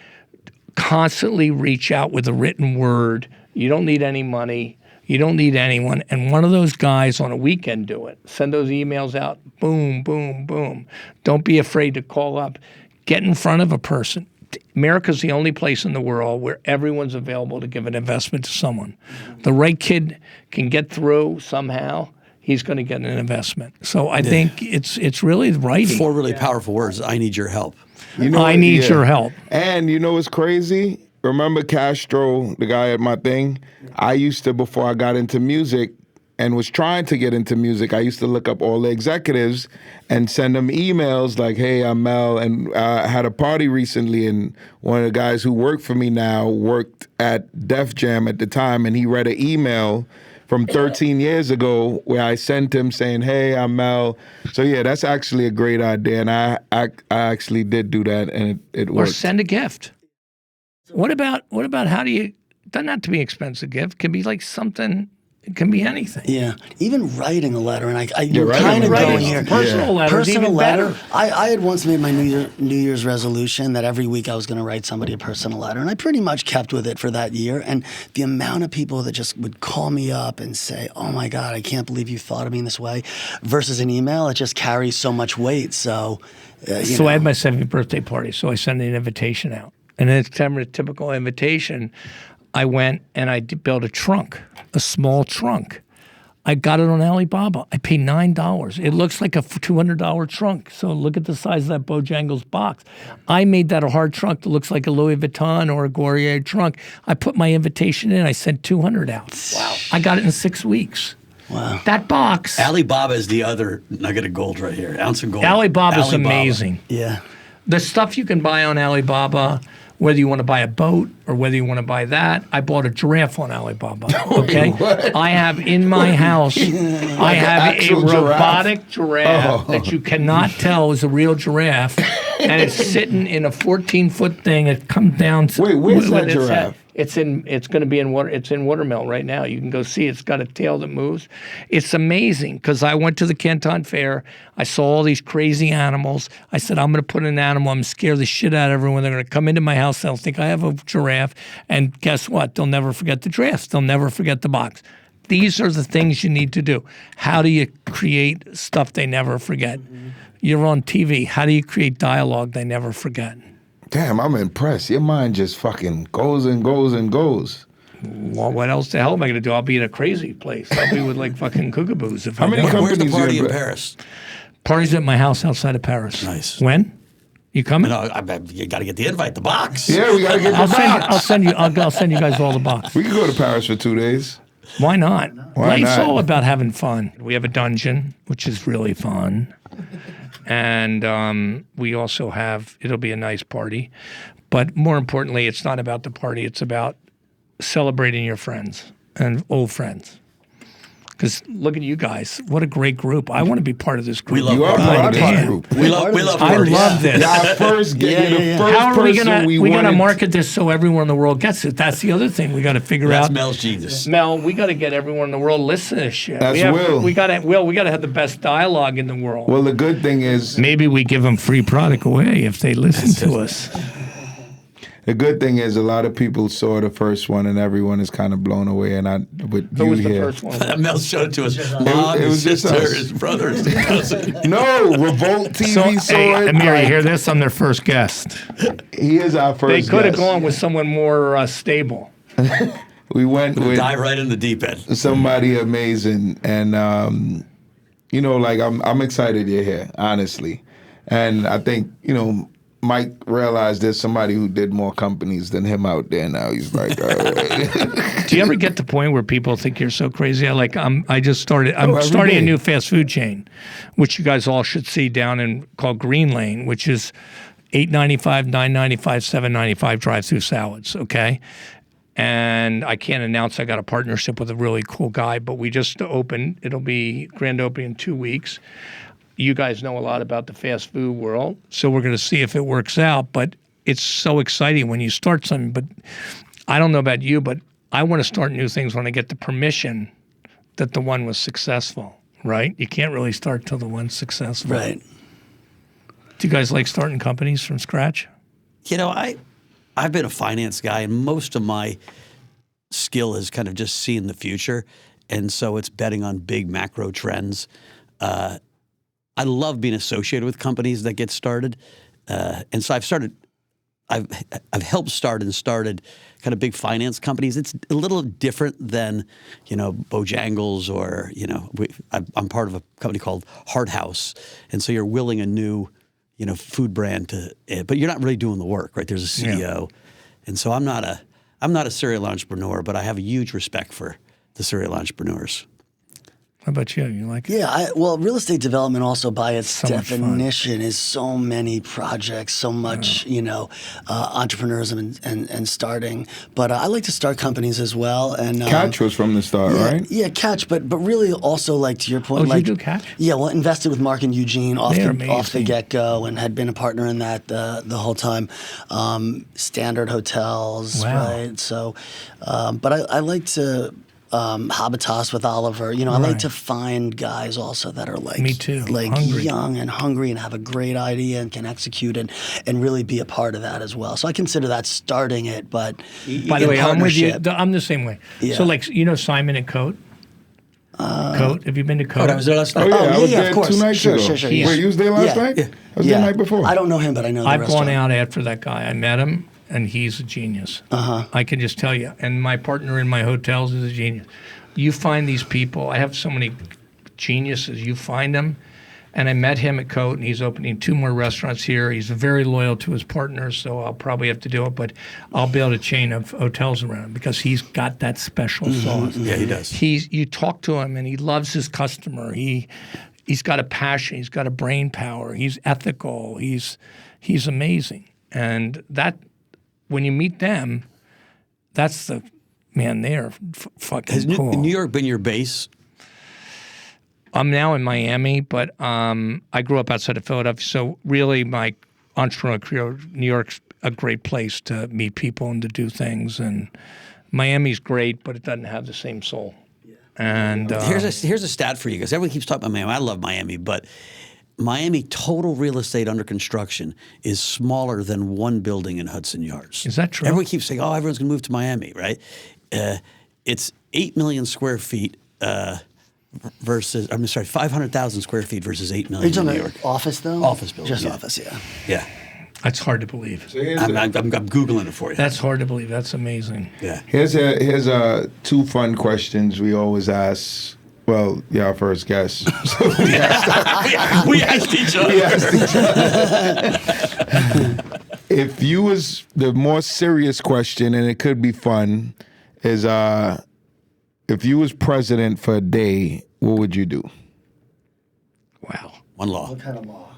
Constantly reach out with a written word. You don't need any money. You don't need anyone. And one of those guys on a weekend do it. Send those emails out. Boom, boom, boom. Don't be afraid to call up. Get in front of a person. America's the only place in the world where everyone's available to give an investment to someone. The right kid can get through somehow. He's going to get an investment. So I think it's really writing. 4 really powerful words. I need your help. I need your help. And you know what's crazy? Remember Castro, the guy at my thing? I used to, before I got into music and was trying to get into music, I used to look up all the executives and send them emails like, hey, I'm Mel. And I had a party recently, and one of the guys who worked for me now worked at Def Jam at the time, and he read an email from 13 years ago where I sent him saying, hey, I'm Mel. So yeah, that's actually a great idea. And I actually did do that, and it worked. Or send a gift. What about how do you, doesn't have to be an expensive gift. It can be like something, it can be anything. Yeah, even writing a letter, and You're you're right. kind of Writing going here. Personal letters, Personal even letter. better. I had once made my New Year's resolution that every week I was going to write somebody a personal letter, and I pretty much kept with it for that year. And the amount of people that just would call me up and say, "Oh my God, I can't believe you thought of me in this way," versus an email, it just carries so much weight. So, So I had my 70th birthday party, so I sent an invitation out. And it's kind of a typical invitation. I went and I built a trunk, a small trunk. I got it on Alibaba. I paid $9. It looks like a $200 trunk. So look at the size of that Bojangles box. I made that a hard trunk that looks like a Louis Vuitton or a Gourrier trunk. I put my invitation in. I sent 200 out. Wow. I got it in 6 weeks. Wow. That box. Alibaba is the other nugget of gold right here. Ounce of gold. Alibaba's amazing. Yeah. The stuff you can buy on Alibaba, whether you want to buy a boat or whether you want to buy that. I bought a giraffe on Alibaba. Okay, What? I have in my house. I have a actual robotic giraffe that you cannot tell is a real giraffe, and it's sitting in a 14-foot thing. It comes down. Wait, where's with that its head. giraffe? It's going to be in water. It's in Watermill right now. You can go see. It's got a tail that moves. It's amazing because I went to the Canton Fair. I saw all these crazy animals. I said, I'm going to put an animal. I'm going to scare the shit out of everyone. They're going to come into my house. They'll think I have a giraffe. And guess what? They'll never forget the giraffe. They'll never forget the box. These are the things you need to do. How do you create stuff they never forget? You're on TV. How do you create dialogue they never forget? Damn, I'm impressed. Your mind just fucking goes and goes and goes. Well, what else the hell am I going to do? I'll be in a crazy place. I'll be with like fucking kookaboos. If How I many don't. Where's the companies party you in have- Paris? Party's at my house outside of Paris. Nice. When? You coming? No, you got to get the invite, the box. Yeah, we gotta get the I'll box. send you guys all the box. We could go to Paris for 2 days. Why not? Why Life's not? all about having fun. We have a dungeon, which is really fun. And we also have, it'll be a nice party. But more importantly, it's not about the party. It's about celebrating your friends and old friends. Because look at you guys. What a great group. I want to be part of this group. We love You are part of this damn. group. We love I parties. love this. You're our first, you're the first How are we person gonna we we gotta wanted- market this so everyone in the world gets it? That's the other thing we got to figure That's out. Mel's genius. Mel, we got to get everyone in the world to listen to this shit. That's Will. We got to have the best dialogue in the world. Well, the good thing is, Maybe we give them free product away if they listen to us. the good thing is, a lot of people saw the first one, and everyone is kind of blown away. And with Who you was the here, first one? Mel showed it to us. Mom, it his was just sister, us. his brother, his cousin. no, Revolt TV saw hey, it. Amir, like, you hear this? I'm their first guest. he is our first. They could have guest. gone with someone more stable. We went with Dive right in the deep end. somebody amazing, and like I'm excited you're here, honestly, and I think Mike realized there's somebody who did more companies than him out there now. He's like, all right. Do you ever get to the point where people think you're so crazy? I'm every starting a day. new fast food chain, which you guys all should see down in called Green Lane, which is $8.95, $9.95, $7.95 drive-through salads. Okay. And I can't announce I got a partnership with a really cool guy, but we just opened. It'll be grand opening in 2 weeks. You guys know a lot about the fast food world, so we're going to see if it works out. But it's so exciting when you start something. But I don't know about you, but I want to start new things when I get the permission that the one was successful, right? You can't really start till the one's successful. Right. Do you guys like starting companies from scratch? You know, I've been a finance guy, and most of my skill is kind of just seeing the future, and so it's betting on big macro trends. I love being associated with companies that get started, and so I've helped start and started kind of big finance companies. It's a little different than, Bojangles or, I'm part of a company called Heart House. And so you're willing a new, food brand but you're not really doing the work, right? There's a CEO. Yeah. And so I'm not a serial entrepreneur, but I have a huge respect for the serial entrepreneurs. How about you? You like it? Yeah, well, real estate development also by its definition is so many projects, so much, entrepreneurism and starting. But I like to start companies as well. And Catch was from the start, right? Yeah, Catch, but really also like to your point. Did you do Catch? Yeah, well, invested with Mark and Eugene off the get-go and had been a partner in that the whole time. Standard hotels, right? So, but I like to... Habitas with Oliver. I like to find guys also that are like me too, like hungry. Young and hungry and have a great idea and can execute and really be a part of that as well. So I consider that starting it, but by the way, I'm with you. I'm the same way. Yeah. So Simon and Coate? Coate, have you been to Coate? I was there last night. I was there of course. 2 nights ago. Sure. Wait, you was there last night? Yeah. I was there the night before. I don't know him, but I know the I've restaurant. gone out after that guy. I met him. And he's a genius. I can just tell you. And my partner in my hotels is a genius. You find these people. I have so many geniuses. You find them. And I met him at Coate, and he's opening 2 more restaurants here. He's very loyal to his partners, so I'll probably have to do it. But I'll build a chain of hotels around him because he's got that special sauce. Yeah, he does. You talk to him, and he loves his customer. He's got a passion. He's got a brain power. He's ethical. He's amazing. And that... when you meet them, that's the man. They're fucking cool. Has New York been your base? I'm now in Miami, but I grew up outside of Philadelphia. So really, my entrepreneurial career, New York's a great place to meet people and to do things. And Miami's great, but it doesn't have the same soul. Yeah. And here's a stat for you, because everyone keeps talking about Miami. I love Miami, but Miami total real estate under construction is smaller than 1 building in Hudson Yards. Is that true? Everyone keeps saying, everyone's going to move to Miami, right? It's 8 million square feet versus, 500,000 square feet versus 8 million in New York. Office, though? Office building. Just office, yeah. Yeah. that's hard to believe. So I'm Googling it for you. That's hard to believe. That's amazing. Yeah. Here's 2 fun questions we always ask. Well, our first guest. So we asked each other. If you was the more serious question, and it could be fun, is if you was president for a day, what would you do? Wow. One law. What kind of law?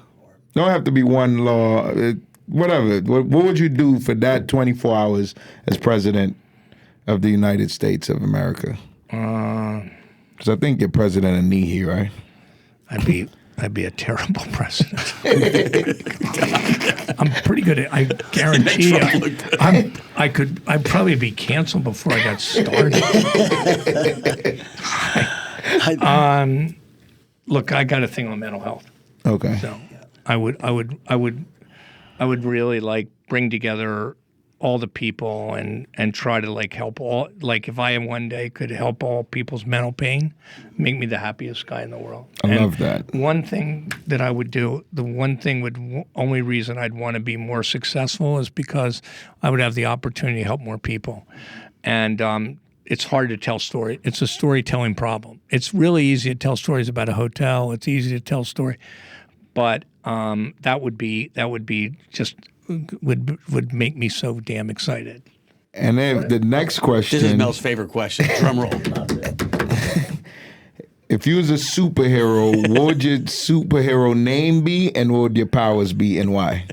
Don't have to be one law. Whatever. What would you do for that 24 hours as president of the United States of America? Because I think you're president of NIHI, right? I'd be a terrible president. I'm pretty good at. I guarantee you, I'd probably be canceled before I got started. Look, I got a thing on mental health. Okay. So I would really bring together all the people and try to help all, if I one day could help all people's mental pain, make me the happiest guy in the world. I love that. One thing that I would do, only reason I'd want to be more successful is because I would have the opportunity to help more people. And it's hard to tell story. It's a storytelling problem. It's really easy to tell stories about a hotel. It's easy to tell story, but that would make me so damn excited. And then the next question. This is Mel's favorite question. Drum roll. If you was a superhero, what would your superhero name be, and what would your powers be, and why?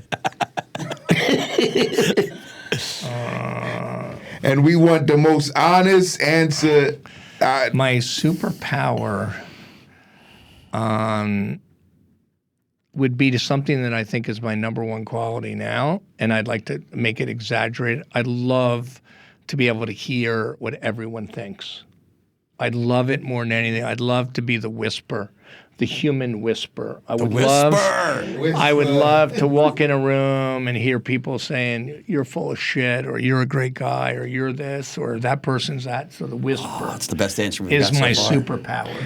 And we want the most honest answer. My superpower would be to something that I think is my number one quality now, and I'd like to make it exaggerated. I'd love to be able to hear what everyone thinks. I'd love it more than anything. I'd love to be the whisper, the human whisper. I would love to walk in a room and hear people saying, "You're full of shit," or "You're a great guy," or "You're this," or "That person's that." So the whisper That's the best answer we've is got so my far. superpower.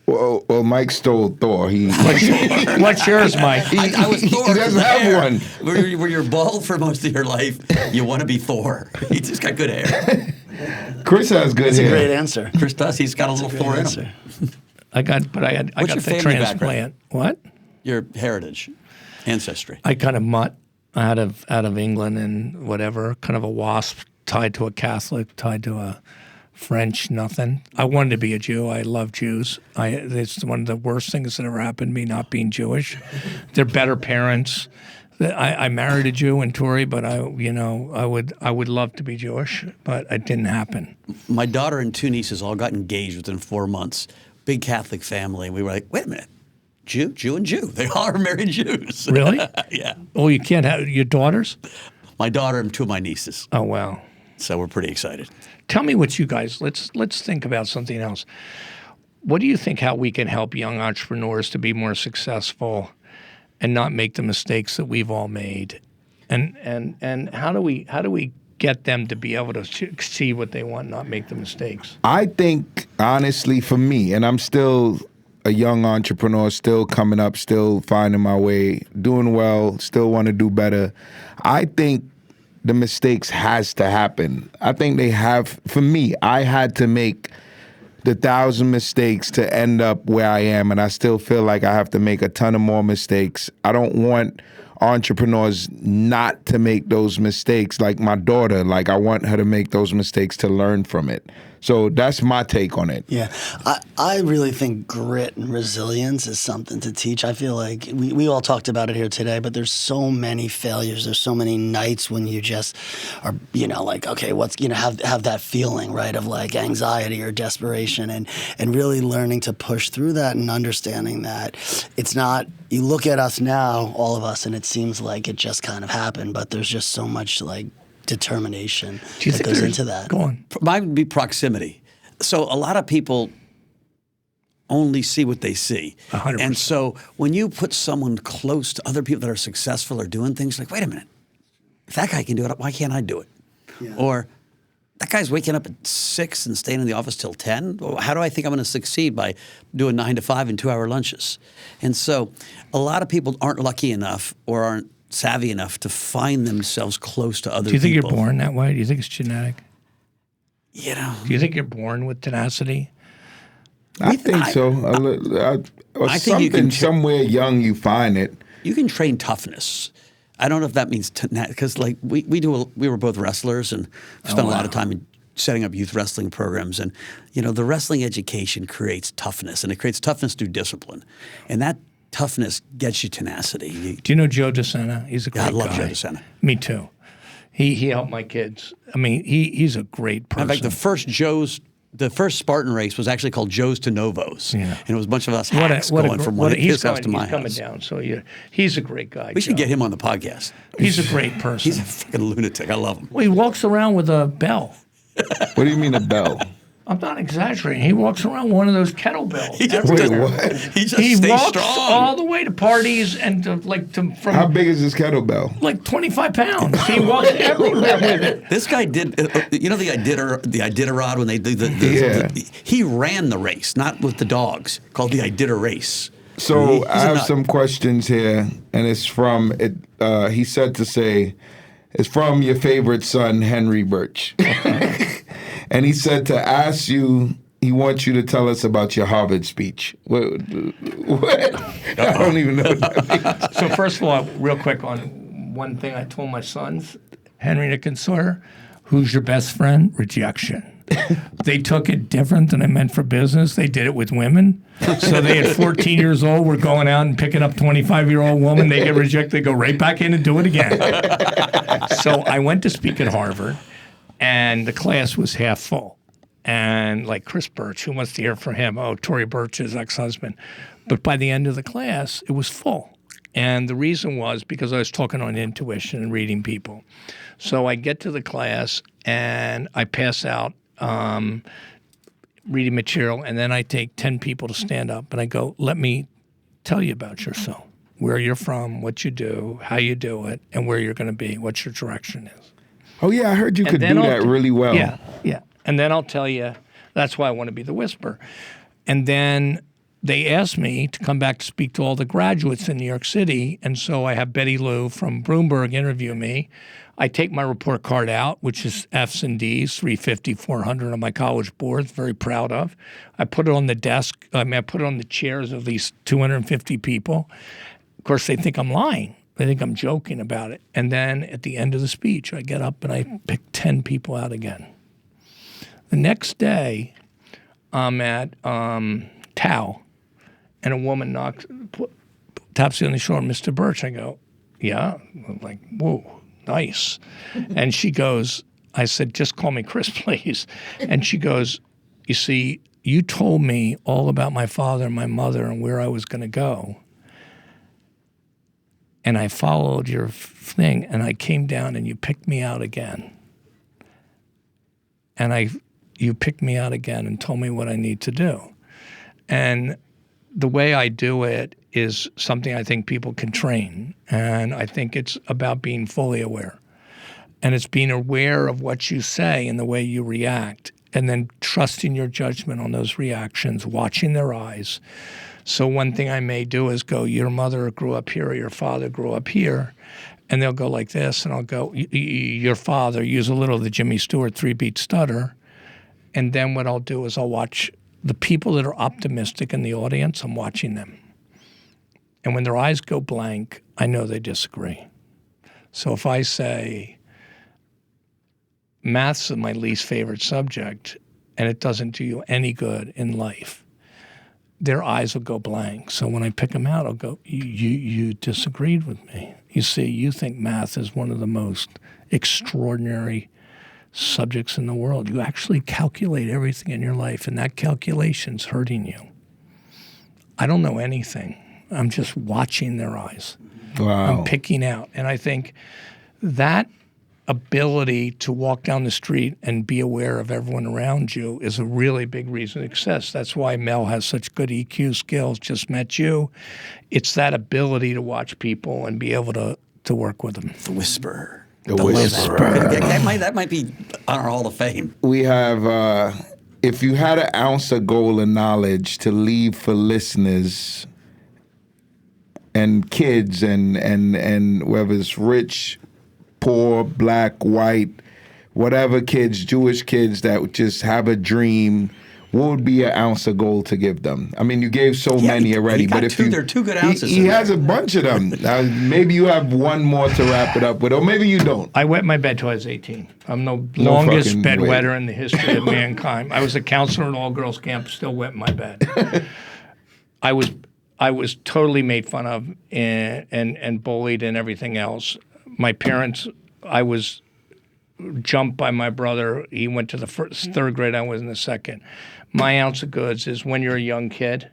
Well, Mike stole Thor. What's yours, Mike? I was Thor. He doesn't have one. Where you're bald for most of your life, you want to be Thor. He just got good hair. Chris has good That's hair. a great answer. Chris does. He's got a little Thor in him. I got What's your the family transplant. background? What? Your heritage, ancestry. I kind of mutt out of England and whatever, kind of a wasp tied to a Catholic, tied to a French, nothing. I wanted to be a Jew. I love Jews. It's one of the worst things that ever happened to me, not being Jewish. They're better parents. I married a Jew in Tory, but I would love to be Jewish, but it didn't happen. My daughter and two nieces all got engaged within 4 months. Big Catholic family. We were like, wait a minute. Jew, and Jew. They all are married Jews. Really? Yeah. Oh, you can't have your daughters? My daughter and two of my nieces. Oh, wow. So we're pretty excited. Tell me what you guys, let's think about something else. What do you think how we can help young entrepreneurs to be more successful and not make the mistakes that we've all made? And how do we get them to be able to see what they want, not make the mistakes? I think, honestly, for me, and I'm still a young entrepreneur, still coming up, still finding my way, doing well, still want to do better. I think the mistakes has to happen. I think they have. For me, I had to make the 1,000 mistakes to end up where I am, and I still feel like I have to make a ton of more mistakes. I don't want entrepreneurs not to make those mistakes. Like my daughter, like I want her to make those mistakes to learn from it. So that's my take on it. Yeah, I really think grit and resilience is something to teach. I feel like we all talked about it here today, but there's so many failures. There's so many nights when you just are, like, okay, what's, have that feeling, right, of like anxiety or desperation, and really learning to push through that and understanding that it's not, you look at us now, all of us, and it seems like it just kind of happened, but there's just so much like determination that goes into that. Go on. Mine would be proximity. So a lot of people only see what they see. 100%. And so when you put someone close to other people that are successful or doing things, like, wait a minute, if that guy can do it, why can't I do it? Yeah. Or that guy's waking up at 6 and staying in the office till 10. Well, how do I think I'm going to succeed by doing 9 to 5 and 2-hour lunches? And so a lot of people aren't lucky enough or aren't savvy enough to find themselves close to other people. Do you think you're born that way? Do you think it's genetic? You know, Do you think you're born with tenacity? I think so. Or I think you can somewhere young you find it. you can train toughness. I don't know if that means because like we were both wrestlers and spent a lot of time in setting up youth wrestling programs, and the wrestling education creates toughness, and it creates toughness through discipline, and that toughness gets you tenacity. Do you know Joe DeSena? He's a great guy. I love Joe DeSena. Me too. He helped my kids. I mean, he's a great person. In fact, the first Spartan race was actually called Joe's to Novos, and it was a bunch of us hacks going from one of his house to my he's coming house. down. So he's a great guy. We should get him on the podcast. He's a great person. He's a freaking lunatic. I love him. Well, he walks around with a bell. What do you mean a bell? I'm not exaggerating. He walks around with one of those kettlebells. He just, Wait, what? he just He stays walks strong. all the way to parties and from How big is this kettlebell? like 25 pounds. He walks everywhere with it. This guy did, the Iditarod when they did he ran the race, not with the dogs, called the Iditar race. So He's I a have nut. some questions here, and it's from it. He said to say, it's from your favorite son, Henry Burch, and he said to ask you. He wants you to tell us about your Harvard speech. What? I don't even know what that means. So first of all, real quick on one thing I told my sons, Henry, Nick, and Sawyer, who's your best friend? Rejection. They took it different than I meant for business. They did it with women. So they at 14 years old were going out and picking up 25-year-old woman. They get rejected. They go right back in and do it again. So I went to speak at Harvard, and the class was half full. And like Chris Burch, who wants to hear from him? Oh, Tory Burch's ex-husband. But by the end of the class, it was full. And the reason was because I was talking on intuition and reading people. So I get to the class and I pass out reading material, and then I take 10 people to stand up, and I go, let me tell you about yourself, where you're from, what you do, how you do it, and where you're going to be, what your direction is. Oh, yeah, I heard you could do that really well. Yeah, yeah. And then I'll tell you, that's why I want to be the whisperer. And then they asked me to come back to speak to all the graduates in New York City, and so I have Betty Lou from Bloomberg interview me. I take my report card out, which is F's and D's, 350, 400 on my college board, very proud of. I put it on the desk. I put it on the chairs of these 250 people. Of course, they think I'm lying. They think I'm joking about it. And then at the end of the speech, I get up and I pick 10 people out again. The next day, I'm at Tao, and a woman taps me on the shoulder, Mr. Burch. I go, yeah? I'm like, whoa. Nice. And she goes, I said, just call me Chris, please. And she goes, you see, you told me all about my father and my mother and where I was going to go. And I followed your thing, and I came down, and you picked me out again. And you picked me out again and told me what I need to do. And the way I do it is something I think people can train. And I think it's about being fully aware. And it's being aware of what you say and the way you react, and then trusting your judgment on those reactions, watching their eyes. So one thing I may do is go, your mother grew up here or your father grew up here. And they'll go like this, and I'll go, your father, use a little of the Jimmy Stewart 3-beat stutter. And then what I'll do is I'll watch the people that are optimistic in the audience, I'm watching them. And when their eyes go blank, I know they disagree. So if I say, math's my least favorite subject, and it doesn't do you any good in life, their eyes will go blank. So when I pick them out, I'll go, you disagreed with me. You see, you think math is one of the most extraordinary subjects in the world. You actually calculate everything in your life, and that calculation's hurting you. I don't know anything. I'm just watching their eyes. Wow. I'm picking out. And I think that ability to walk down the street and be aware of everyone around you is a really big reason to success. That's why Mel has such good EQ skills, just met you. It's that ability to watch people and be able to work with them. The whisperer. The whisperer. That might be on our Hall of Fame. We have, if you had an ounce of gold and knowledge to leave for listeners and kids and whether it's rich, poor, black, white, whatever kids, Jewish kids that just have a dream, what would be an ounce of gold to give them? I mean, you gave so many already, but if there are 2 good ounces. He has a bunch of them. Maybe you have one more to wrap it up with, or maybe you don't. I wet my bed till I was 18. I'm the longest bedwetter in the history of mankind. I was a counselor at all-girls camp, still wet my bed. I was totally made fun of and bullied and everything else. My parents, I was jumped by my brother. He went to the third grade. I was in the second. My ounce of goods is when you're a young kid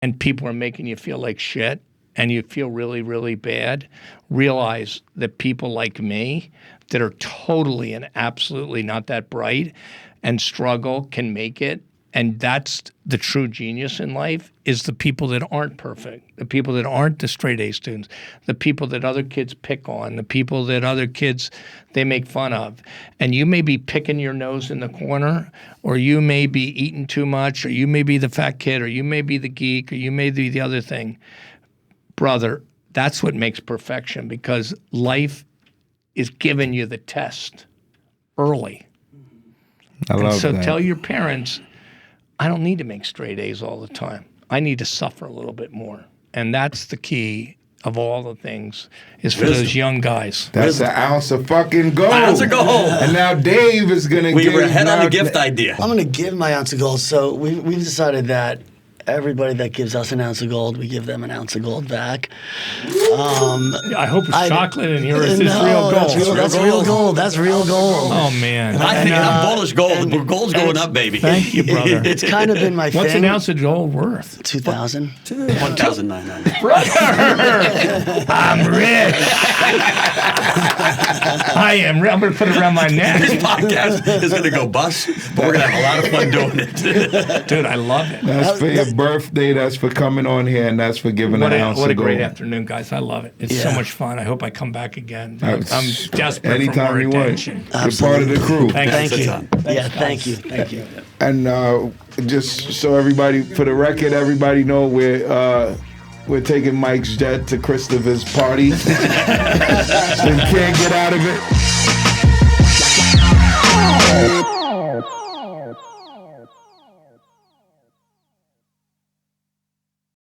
and people are making you feel like shit and you feel really, really bad, realize that people like me that are totally and absolutely not that bright and struggle can make it. And that's the true genius in life, is the people that aren't perfect, the people that aren't the straight A students, the people that other kids pick on, the people that other kids, they make fun of. And you may be picking your nose in the corner, or you may be eating too much, or you may be the fat kid, or you may be the geek, or you may be the other thing. Brother, that's what makes perfection, because life is giving you the test early. I love so that. Tell your parents, I don't need to make straight A's all the time. I need to suffer a little bit more. And that's the key of all the things, is for those young guys. That's an ounce of fucking gold. Ounce of gold. And now Dave is going to give... We were ahead on the gift idea. I'm going to give my ounce of gold. So we've decided that everybody that gives us an ounce of gold, we give them an ounce of gold back. I hope it's chocolate in here. Is this no, real gold? That's real gold. That's real gold. Oh, man. I think I'm bullish gold. Gold's going up, baby. Thank you, brother. It's kind of been my thing. What's an ounce of gold worth? 2,000. 1,900. Brother, I'm rich. I I am. I'm going to put it around my neck. This podcast is going to go bust, but we're going to have a lot of fun doing it. Dude, I love it. That's for your birthday. That's for coming on here, and that's for giving an ounce What a of great gold. afternoon, guys. I love it. It's so Yeah. much fun. I hope I come back again. I'm desperate Anytime for more you want. attention. You're part of the crew. Thank a you. ton. Yeah, thank you. Thank you. And just so everybody, for the record, everybody know we're taking Mike's jet to Christopher's party. So he can't get out of it.